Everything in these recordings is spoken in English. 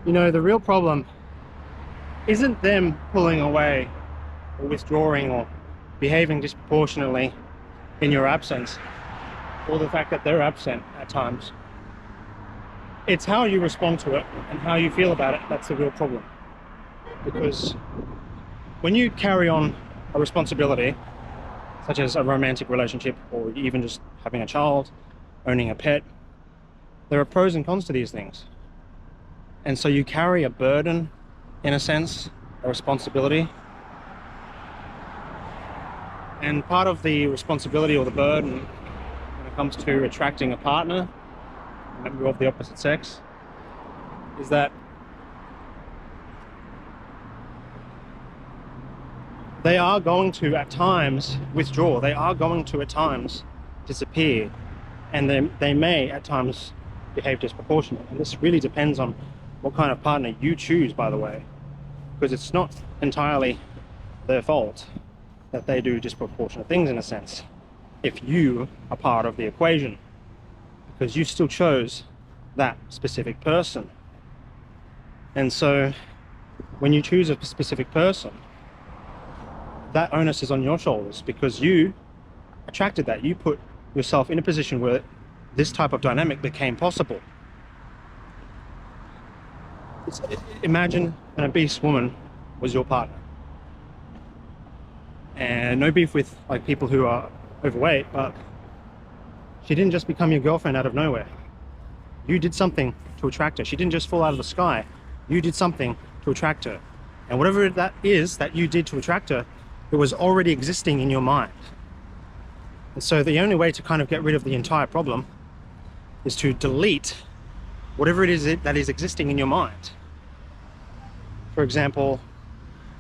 You know, the real problem isn't them pulling away or withdrawing or behaving disproportionately in your absence, or the fact that they're absent at times. It's how you respond to it and how you feel about it that's the real problem. Because when you carry on a responsibility, such as a romantic relationship or even just having a child, owning a pet, there are pros and cons to these things. And so you carry a burden, in a sense, a responsibility. And part of the responsibility or the burden when it comes to attracting a partner, a member of the opposite sex, is that they are going to at times withdraw, they are going to at times disappear, and they may at times behave disproportionately. And this really depends on what kind of partner you choose, by the way, because it's not entirely their fault that they do disproportionate things, in a sense, if you are part of the equation, because you still chose that specific person. And so when you choose a specific person, that onus is on your shoulders, because you attracted that. You put yourself in a position where this type of dynamic became possible. Imagine an obese woman was your partner. And no beef with like people who are overweight, but she didn't just become your girlfriend out of nowhere. You did something to attract her. She didn't just fall out of the sky. You did something to attract her. And whatever that is that you did to attract her, it was already existing in your mind. And so the only way to kind of get rid of the entire problem is to delete whatever it is that is existing in your mind. For example,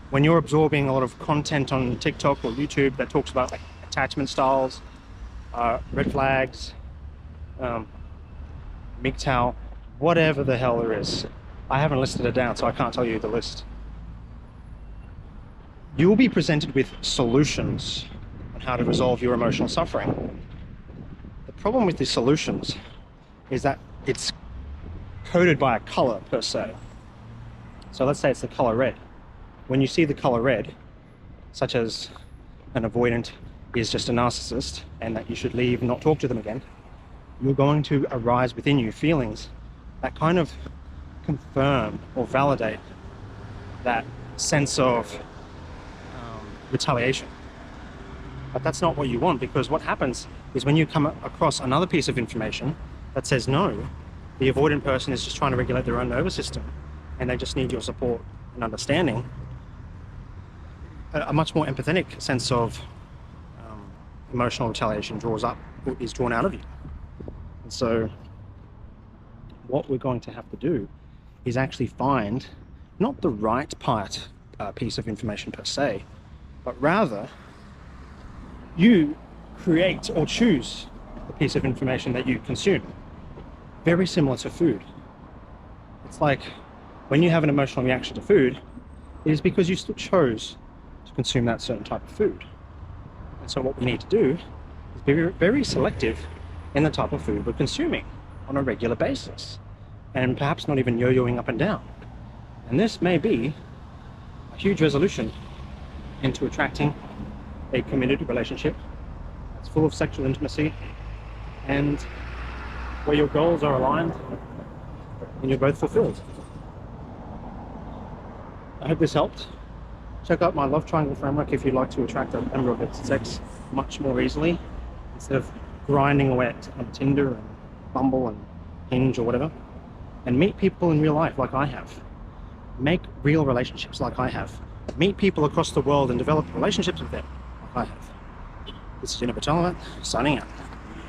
when you're absorbing a lot of content on TikTok or YouTube that talks about like attachment styles, red flags, MGTOW, whatever the hell there is. I haven't listed it down, so I can't tell you the list. You will be presented with solutions on how to resolve your emotional suffering. The problem with these solutions is that it's coded by a color per se. So let's say it's the color red. When you see the color red, such as an avoidant is just a narcissist and that you should leave and not talk to them again, you're going to arise within you feelings that kind of confirm or validate that sense of retaliation. But that's not what you want, because what happens is when you come across another piece of information that says no, the avoidant person is just trying to regulate their own nervous system and they just need your support and understanding, a much more empathetic sense of emotional retaliation is drawn out of you. And so what we're going to have to do is actually find not the right piece of information per se, but rather you create or choose the piece of information that you consume. Very similar to food. It's like when you have an emotional reaction to food, it is because you still chose to consume that certain type of food. And so what we need to do is be very selective in the type of food we're consuming on a regular basis, and perhaps not even yo-yoing up and down. And this may be a huge resolution into attracting a committed relationship that's full of sexual intimacy and where your goals are aligned and you're both fulfilled. I hope this helped. Check out my love triangle framework if you'd like to attract a member of the sex much more easily, instead of grinding away on Tinder and Bumble and Hinge or whatever. And meet people in real life like I have. Make real relationships like I have. Meet people across the world and develop relationships with them like I have. This is yenovahtylervite, signing out.